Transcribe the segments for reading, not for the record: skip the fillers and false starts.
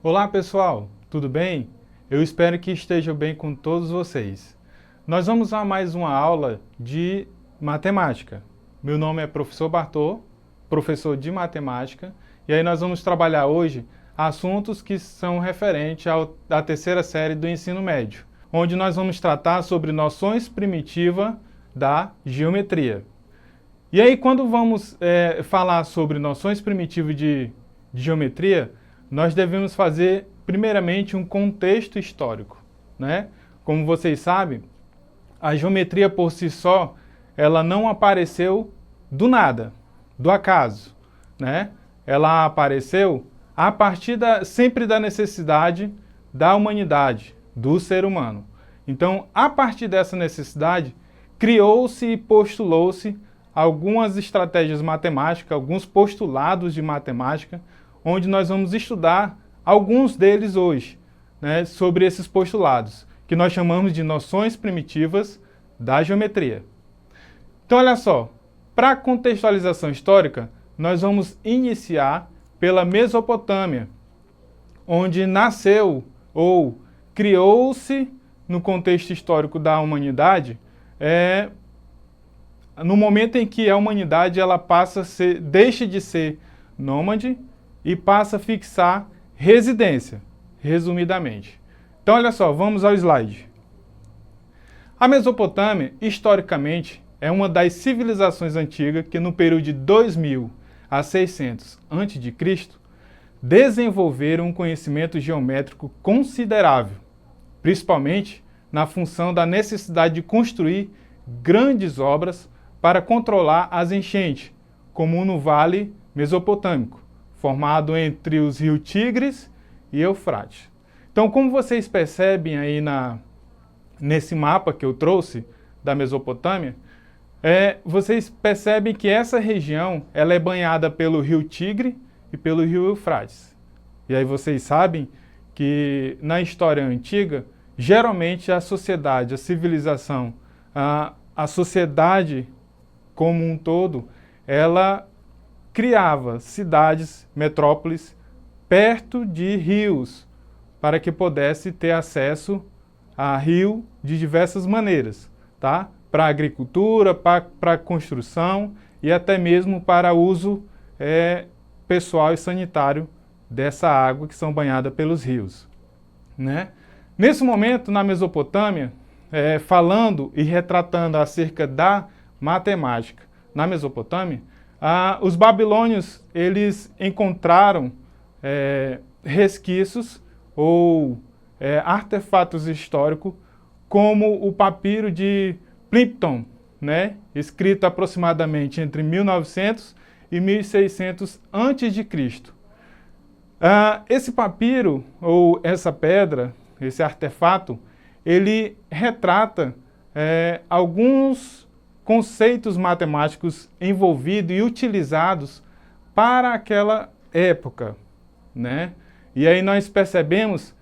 Olá pessoal, tudo bem? Eu espero que esteja bem com todos vocês. Nós vamos a mais uma aula de matemática. Meu nome é professor Bartô, professor de matemática, e aí nós vamos trabalhar hoje assuntos que são referentes à terceira série do ensino médio, onde nós vamos tratar sobre noções primitivas da geometria. E aí quando vamos falar sobre noções primitivas de geometria, nós devemos fazer, primeiramente, um contexto histórico, né? Como vocês sabem, a geometria por si só, ela não apareceu do nada, do acaso, né? Ela apareceu a partir sempre da necessidade da humanidade, do ser humano. Então, a partir dessa necessidade, criou-se e postulou-se algumas estratégias matemáticas, alguns postulados de matemática, onde nós vamos estudar alguns deles hoje, né, sobre esses postulados, que nós chamamos de noções primitivas da geometria. Então, olha só, para contextualização histórica, nós vamos iniciar pela Mesopotâmia, onde nasceu ou criou-se, no contexto histórico da humanidade, no momento em que a humanidade ela deixa de ser nômade e passa a fixar residência, resumidamente. Então, olha só, vamos ao slide. A Mesopotâmia, historicamente, é uma das civilizações antigas que, no período de 2000 a 600 a.C., desenvolveram um conhecimento geométrico considerável, principalmente na função da necessidade de construir grandes obras para controlar as enchentes, como no Vale Mesopotâmico, formado entre os rios Tigres e Eufrates. Então, como vocês percebem aí nesse mapa que eu trouxe da Mesopotâmia, vocês percebem que essa região ela é banhada pelo rio Tigre e pelo rio Eufrates. E aí vocês sabem que na história antiga, geralmente a sociedade, a civilização, a sociedade como um todo, ela criava cidades, metrópoles, perto de rios, para que pudesse ter acesso a rio de diversas maneiras, tá? Para a agricultura, para a construção e até mesmo para uso pessoal e sanitário dessa água que são banhadas pelos rios, né? Nesse momento, na Mesopotâmia, falando e retratando acerca da matemática na Mesopotâmia, os babilônios eles encontraram resquícios ou artefatos históricos como o papiro de Plimpton, né, escrito aproximadamente entre 1900 e 1600 a.C. Esse papiro ou essa pedra, esse artefato, ele retrata alguns conceitos matemáticos envolvidos e utilizados para aquela época, né? E aí nós percebemos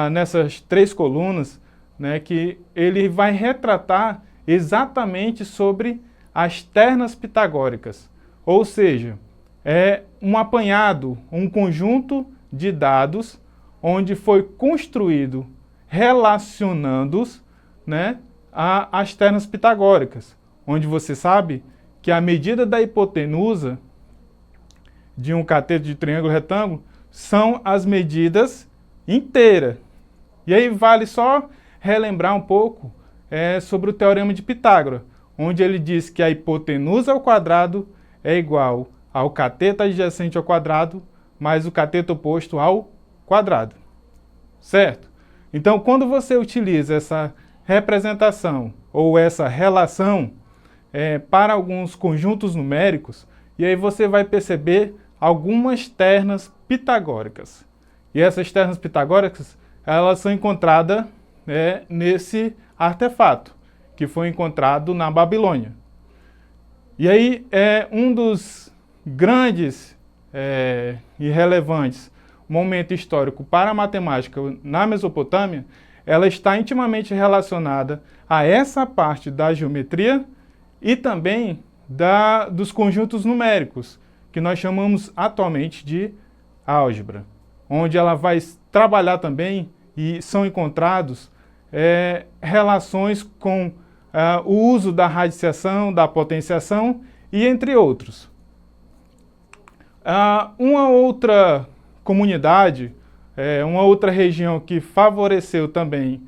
nessas três colunas, né, que ele vai retratar exatamente sobre as ternas pitagóricas, ou seja, é um apanhado, um conjunto de dados onde foi construído relacionando-os, né, às ternas pitagóricas, onde você sabe que a medida da hipotenusa de um cateto de triângulo retângulo são as medidas inteiras. E aí vale só relembrar um pouco sobre o Teorema de Pitágoras, onde ele diz que a hipotenusa ao quadrado é igual ao cateto adjacente ao quadrado mais o cateto oposto ao quadrado. Certo? Então, quando você utiliza essa representação ou essa relação para alguns conjuntos numéricos, e aí você vai perceber algumas ternas pitagóricas. E essas ternas pitagóricas, elas são encontradas nesse artefato, que foi encontrado na Babilônia. E aí, um dos grandes e relevantes momentos históricos para a matemática na Mesopotâmia, ela está intimamente relacionada a essa parte da geometria e também dos conjuntos numéricos, que nós chamamos atualmente de álgebra. onde ela vai trabalhar também e são encontrados relações com o uso da radiciação, da potenciação e entre outros. Uma outra comunidade, uma outra região que favoreceu também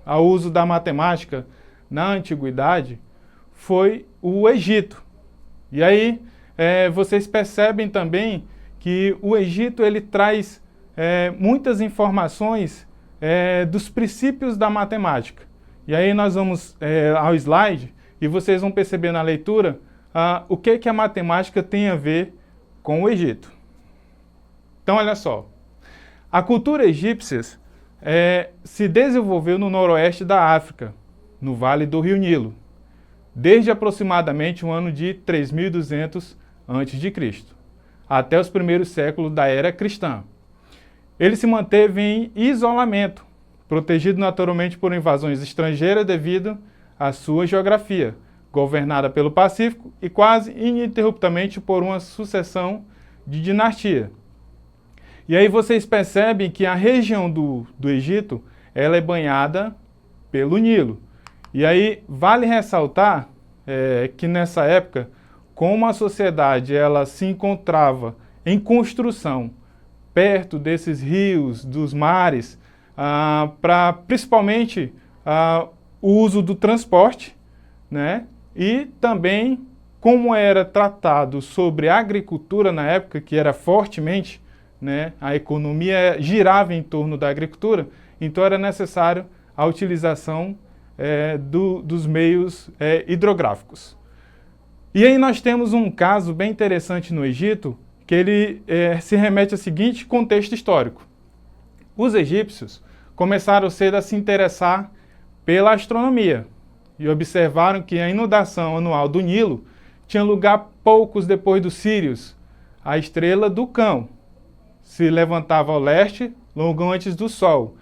ao uso da matemática na antiguidade foi o Egito. E aí vocês percebem também que o Egito ele traz muitas informações dos princípios da matemática. E aí nós vamos ao slide e vocês vão perceber na leitura o que a matemática tem a ver com o Egito. Então olha só, a cultura egípcia se desenvolveu no noroeste da África, no Vale do Rio Nilo, desde aproximadamente o ano de 3200 a.C., até os primeiros séculos da era cristã. Ele se manteve em isolamento, protegido naturalmente por invasões estrangeiras devido à sua geografia, governada pelo Pacífico e quase ininterruptamente por uma sucessão de dinastia. E aí vocês percebem que a região do Egito ela é banhada pelo Nilo. E aí vale ressaltar que nessa época, como a sociedade ela se encontrava em construção perto desses rios, dos mares, para principalmente o uso do transporte, né? E também como era tratado sobre a agricultura na época, que era fortemente, né, a economia girava em torno da agricultura, então era necessário a utilização dos meios hidrográficos. E aí nós temos um caso bem interessante no Egito, que ele se remete ao seguinte contexto histórico. Os egípcios começaram cedo a se interessar pela astronomia e observaram que a inundação anual do Nilo tinha lugar poucos depois do Sírius, a estrela do Cão. Se levantava ao leste, logo antes do Sol.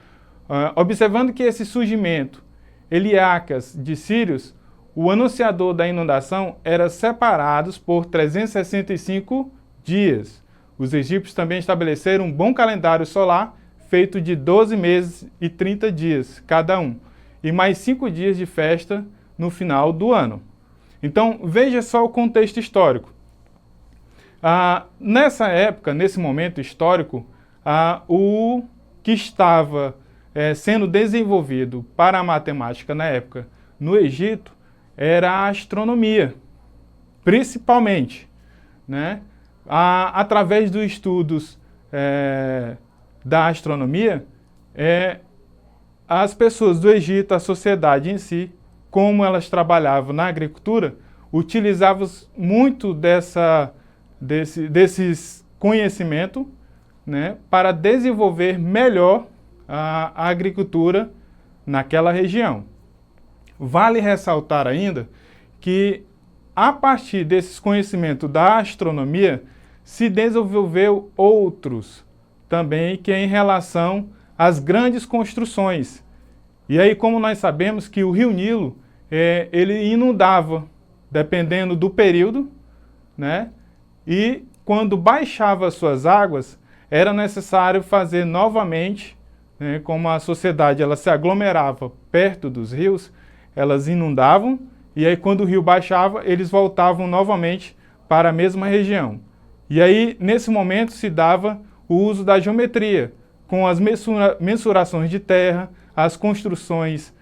Observando que esse surgimento, Heliacas de Sírius, o anunciador da inundação, era separados por 365 dias. Os egípcios também estabeleceram um bom calendário solar, feito de 12 meses e 30 dias cada um, e mais 5 dias de festa no final do ano. Então, veja só o contexto histórico. Nessa época, nesse momento histórico, o que estava sendo desenvolvido para a matemática na época no Egito era a astronomia, principalmente, né? Através dos estudos da astronomia, as pessoas do Egito, a sociedade em si, como elas trabalhavam na agricultura, utilizavam muito desses conhecimentos, né, para desenvolver melhor a agricultura naquela região. Vale ressaltar ainda que, a partir desses conhecimentos da astronomia, se desenvolveu outros também, que é em relação às grandes construções. E aí, como nós sabemos que o Rio Nilo, ele inundava, dependendo do período, né? E quando baixava as suas águas, era necessário fazer novamente, né, como a sociedade ela se aglomerava perto dos rios, elas inundavam, e aí quando o rio baixava, eles voltavam novamente para a mesma região. E aí, nesse momento, se dava o uso da geometria, com as mensurações de terra, as construções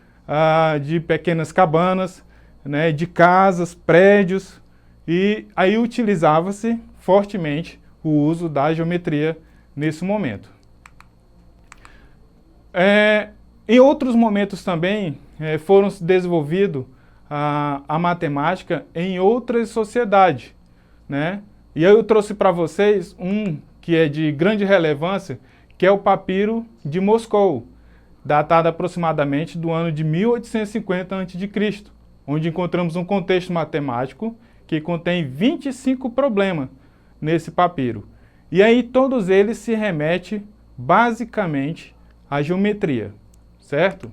de pequenas cabanas, né, de casas, prédios, e aí utilizava-se fortemente o uso da geometria nesse momento. Em outros momentos também foram desenvolvidos a matemática em outras sociedades, né? E aí eu trouxe para vocês um que é de grande relevância, que é o papiro de Moscou, datado aproximadamente do ano de 1850 a.C., onde encontramos um contexto matemático que contém 25 problemas nesse papiro. E aí todos eles se remetem basicamente à geometria, certo?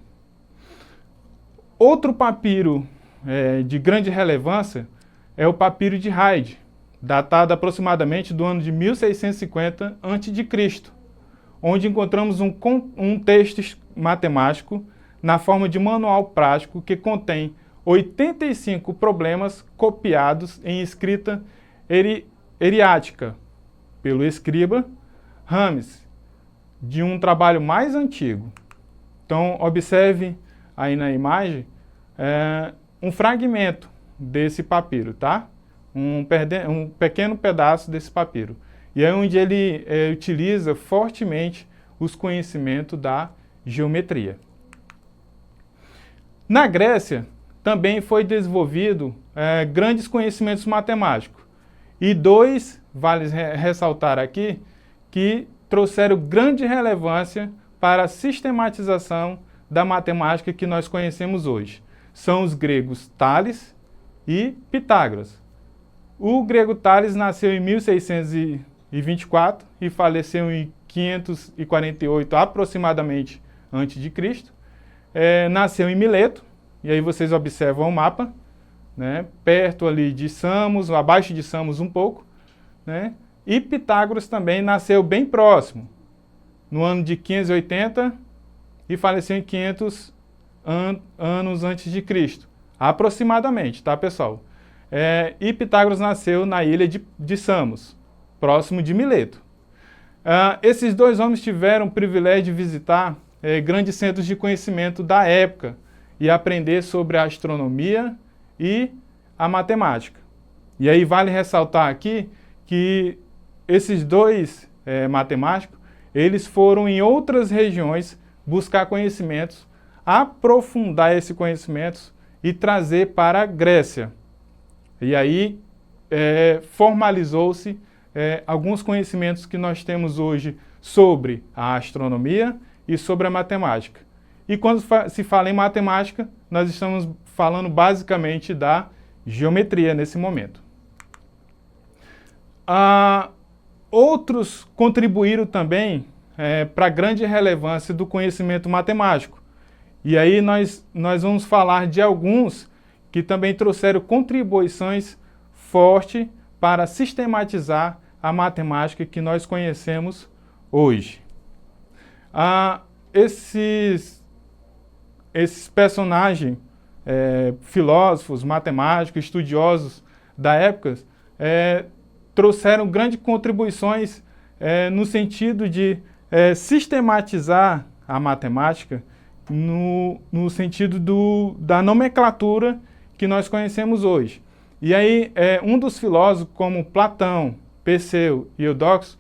Outro papiro de grande relevância é o papiro de Haid, datada aproximadamente do ano de 1650 a.C., onde encontramos um texto matemático na forma de manual prático que contém 85 problemas copiados em escrita hierática pelo escriba Rames, de um trabalho mais antigo. Então, observe aí na imagem um fragmento desse papiro, tá? Um pequeno pedaço desse papiro. E é onde ele utiliza fortemente os conhecimentos da geometria. Na Grécia, também foi desenvolvido grandes conhecimentos matemáticos. E dois, vale ressaltar aqui, que trouxeram grande relevância para a sistematização da matemática que nós conhecemos hoje. São os gregos Tales e Pitágoras. O grego Tales nasceu em 1624 e faleceu em 548 aproximadamente antes de Cristo. Nasceu em Mileto, e aí vocês observam o mapa, né, perto ali de Samos, abaixo de Samos um pouco, né, e Pitágoras também nasceu bem próximo, no ano de 580 e faleceu em 500 anos antes de Cristo, aproximadamente, tá, pessoal? E Pitágoras nasceu na ilha de Samos, próximo de Mileto. Esses dois homens tiveram o privilégio de visitar grandes centros de conhecimento da época e aprender sobre a astronomia e a matemática. E aí vale ressaltar aqui que esses dois matemáticos, eles foram em outras regiões buscar conhecimentos, aprofundar esses conhecimentos e trazer para a Grécia. E aí formalizou-se alguns conhecimentos que nós temos hoje sobre a astronomia e sobre a matemática. E quando se fala em matemática, nós estamos falando basicamente da geometria nesse momento. Outros contribuíram também para a grande relevância do conhecimento matemático. E aí nós vamos falar de alguns que também trouxeram contribuições fortes para sistematizar a matemática que nós conhecemos hoje. Esses personagens, filósofos, matemáticos, estudiosos da época, trouxeram grandes contribuições no sentido de sistematizar a matemática no sentido da nomenclatura que nós conhecemos hoje. E aí, um dos filósofos, como Platão, Perseu e Eudoxo,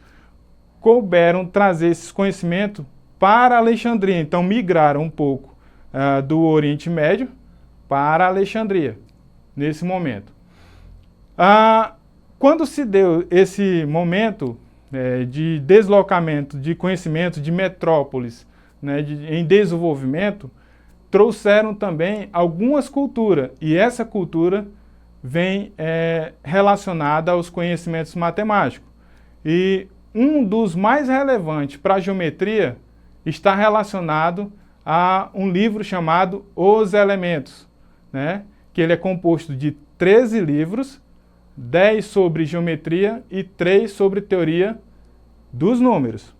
couberam trazer esses conhecimentos para Alexandria. Então, migraram um pouco do Oriente Médio para Alexandria, nesse momento. Quando se deu esse momento de deslocamento de conhecimento de metrópoles, né, em desenvolvimento, trouxeram também algumas culturas, e essa cultura vem relacionada aos conhecimentos matemáticos. E um dos mais relevantes para a geometria está relacionado a um livro chamado Os Elementos, né, que ele é composto de 13 livros, 10 sobre geometria e 3 sobre teoria dos números.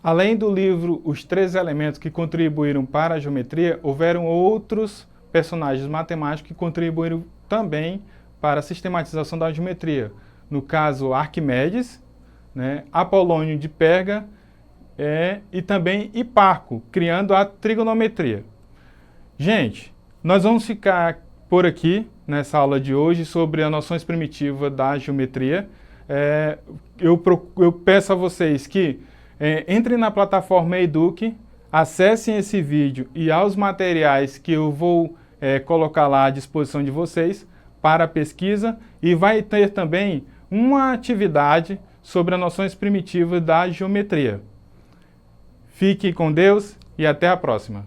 Além do livro Os 13 Elementos que contribuíram para a geometria, houveram outros personagens matemáticos que contribuíram também para a sistematização da geometria. No caso, Arquimedes, né, Apolônio de Perga e também Hiparco, criando a trigonometria. Gente, nós vamos ficar por aqui nessa aula de hoje sobre as noções primitivas da geometria. Eu peço a vocês que entrem na plataforma Eduque, acessem esse vídeo e aos materiais que eu vou colocar lá à disposição de vocês para pesquisa, e vai ter também uma atividade sobre as noções primitivas da geometria. Fique com Deus e até a próxima.